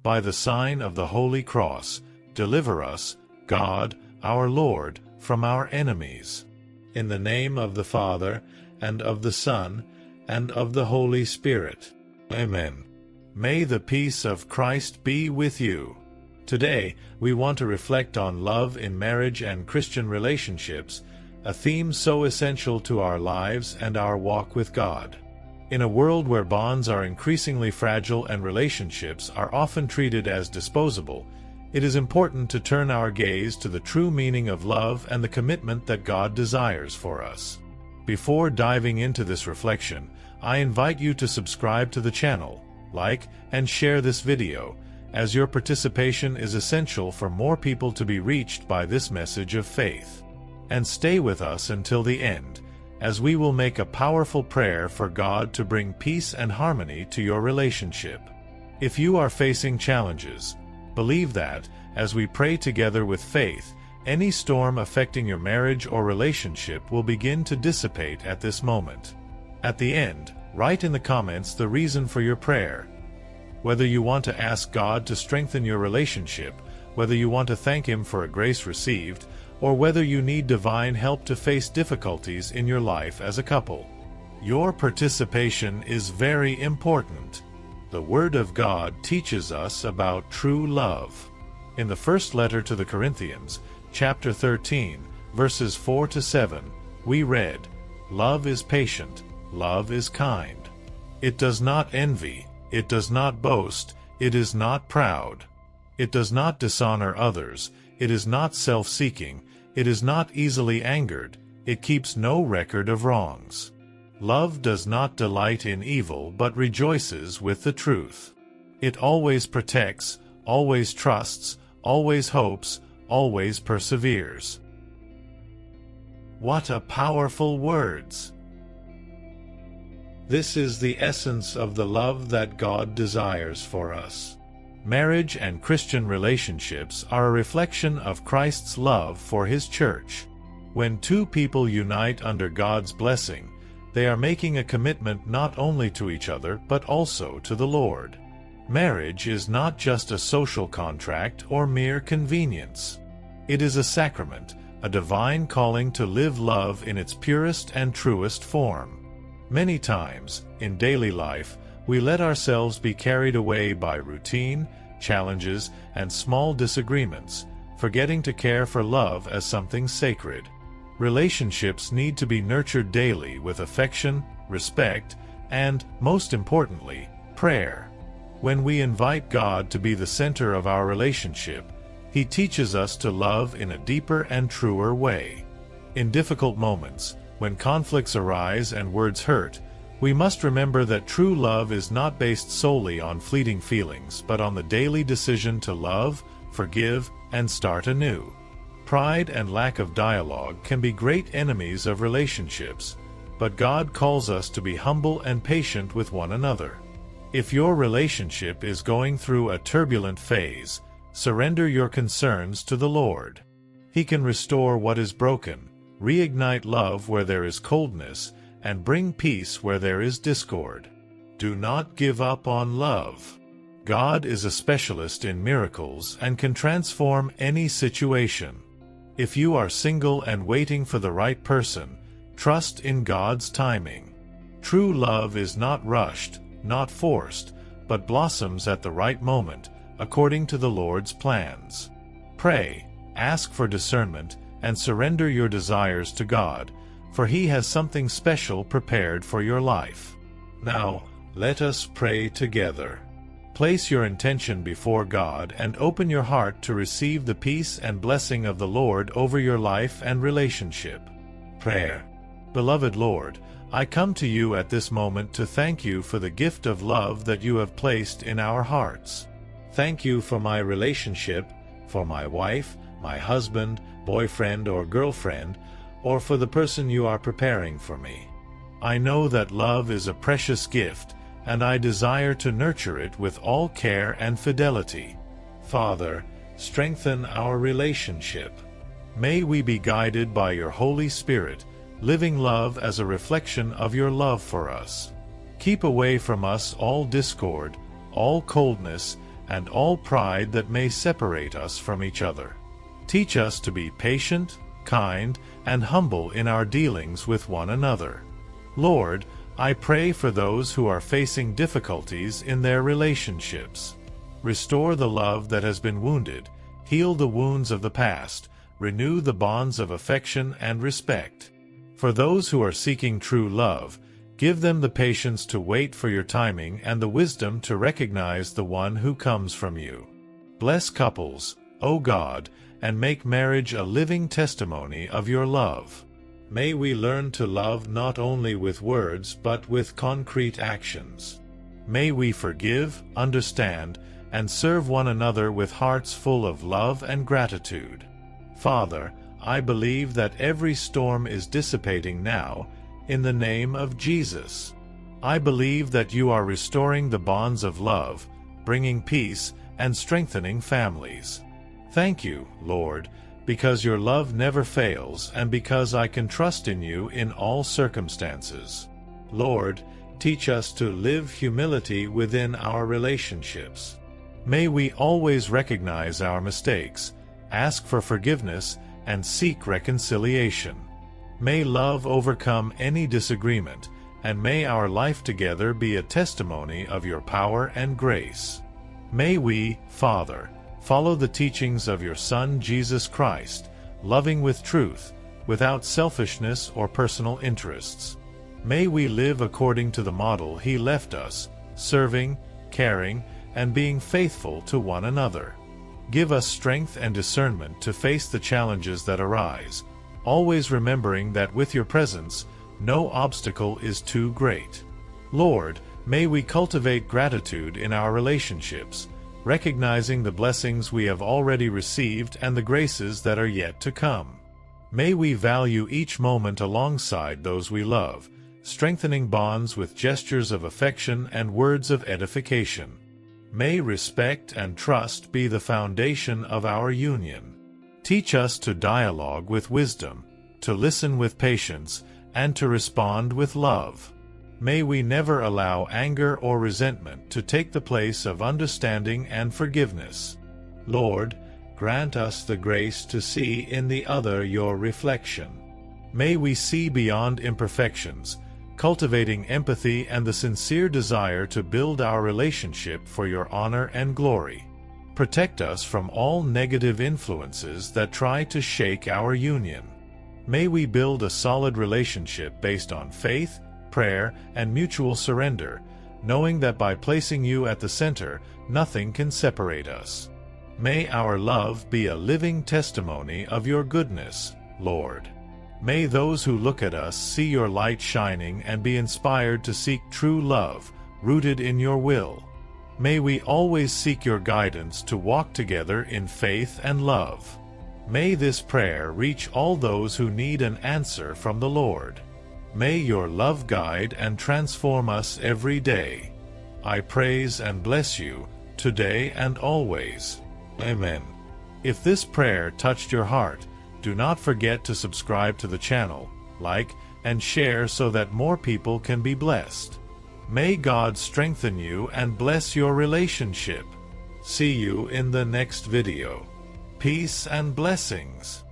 by the sign of the Holy Cross, deliver us, God, our Lord, from our enemies. In the name of the Father, and of the Son, and of the Holy Spirit. Amen. May the peace of Christ be with you. Today, we want to reflect on love in marriage and Christian relationships, a theme so essential to our lives and our walk with God. In a world where bonds are increasingly fragile and relationships are often treated as disposable, it is important to turn our gaze to the true meaning of love and the commitment that God desires for us. Before diving into this reflection, I invite you to subscribe to the channel, like, and share this video, as your participation is essential for more people to be reached by this message of faith. And stay with us until the end, as we will make a powerful prayer for God to bring peace and harmony to your relationship. If you are facing challenges, believe that, as we pray together with faith, any storm affecting your marriage or relationship will begin to dissipate at this moment. At the end, write in the comments the reason for your prayer. Whether you want to ask God to strengthen your relationship, whether you want to thank Him for a grace received, or whether you need divine help to face difficulties in your life as a couple. Your participation is very important. The Word of God teaches us about true love. In the first letter to the Corinthians, chapter 13, verses 4 to 7, we read, "Love is patient, love is kind. It does not envy, it does not boast, it is not proud. It does not dishonor others, it is not self-seeking, it is not easily angered, it keeps no record of wrongs. Love does not delight in evil but rejoices with the truth. It always protects, always trusts, always hopes, always perseveres." What a powerful words! This is the essence of the love that God desires for us. Marriage and Christian relationships are a reflection of Christ's love for His church. When two people unite under God's blessing, they are making a commitment not only to each other but also to the Lord. Marriage is not just a social contract or mere convenience. It is a sacrament, a divine calling to live love in its purest and truest form. Many times, in daily life, we let ourselves be carried away by routine, challenges, and small disagreements, forgetting to care for love as something sacred. Relationships need to be nurtured daily with affection, respect, and, most importantly, prayer. When we invite God to be the center of our relationship, He teaches us to love in a deeper and truer way. In difficult moments, when conflicts arise and words hurt, we must remember that true love is not based solely on fleeting feelings but on the daily decision to love, forgive, and start anew. Pride and lack of dialogue can be great enemies of relationships, but God calls us to be humble and patient with one another. If your relationship is going through a turbulent phase, surrender your concerns to the Lord. He can restore what is broken, reignite love where there is coldness, and bring peace where there is discord. Do not give up on love. God is a specialist in miracles and can transform any situation. If you are single and waiting for the right person, trust in God's timing. True love is not rushed, not forced, but blossoms at the right moment, according to the Lord's plans. Pray, ask for discernment, and surrender your desires to God, for He has something special prepared for your life. Now, let us pray together. Place your intention before God and open your heart to receive the peace and blessing of the Lord over your life and relationship. Prayer. Beloved Lord, I come to you at this moment to thank you for the gift of love that you have placed in our hearts. Thank you for my relationship, for my wife, my husband, boyfriend or girlfriend, or for the person you are preparing for me. I know that love is a precious gift, and I desire to nurture it with all care and fidelity. Father, strengthen our relationship. May we be guided by your Holy Spirit, living love as a reflection of your love for us. Keep away from us all discord, all coldness, and all pride that may separate us from each other. Teach us to be patient, kind, and humble in our dealings with one another. Lord, I pray for those who are facing difficulties in their relationships. Restore the love that has been wounded, heal the wounds of the past, renew the bonds of affection and respect. For those who are seeking true love, give them the patience to wait for your timing and the wisdom to recognize the one who comes from you. Bless couples, O God, and make marriage a living testimony of your love. May we learn to love not only with words but with concrete actions. May we forgive, understand, and serve one another with hearts full of love and gratitude. Father, I believe that every storm is dissipating now, in the name of Jesus. I believe that you are restoring the bonds of love, bringing peace, and strengthening families. Thank you, Lord, because your love never fails and because I can trust in you in all circumstances. Lord, teach us to live humility within our relationships. May we always recognize our mistakes, ask for forgiveness, and seek reconciliation. May love overcome any disagreement, and may our life together be a testimony of your power and grace. May we, Father, follow the teachings of your Son Jesus Christ, loving with truth, without selfishness or personal interests. May we live according to the model he left us, serving, caring, and being faithful to one another. Give us strength and discernment to face the challenges that arise, always remembering that with your presence, no obstacle is too great. Lord, may we cultivate gratitude in our relationships, recognizing the blessings we have already received and the graces that are yet to come. May we value each moment alongside those we love, strengthening bonds with gestures of affection and words of edification. May respect and trust be the foundation of our union. Teach us to dialogue with wisdom, to listen with patience, and to respond with love. May we never allow anger or resentment to take the place of understanding and forgiveness. Lord, grant us the grace to see in the other your reflection. May we see beyond imperfections, cultivating empathy and the sincere desire to build our relationship for your honor and glory. Protect us from all negative influences that try to shake our union. May we build a solid relationship based on faith, prayer, and mutual surrender, knowing that by placing you at the center, nothing can separate us. May our love be a living testimony of your goodness, Lord. May those who look at us see your light shining and be inspired to seek true love, rooted in your will. May we always seek your guidance to walk together in faith and love. May this prayer reach all those who need an answer from the Lord. May your love guide and transform us every day. I praise and bless you, today and always. Amen. If this prayer touched your heart, do not forget to subscribe to the channel, like, and share so that more people can be blessed. May God strengthen you and bless your relationship. See you in the next video. Peace and blessings.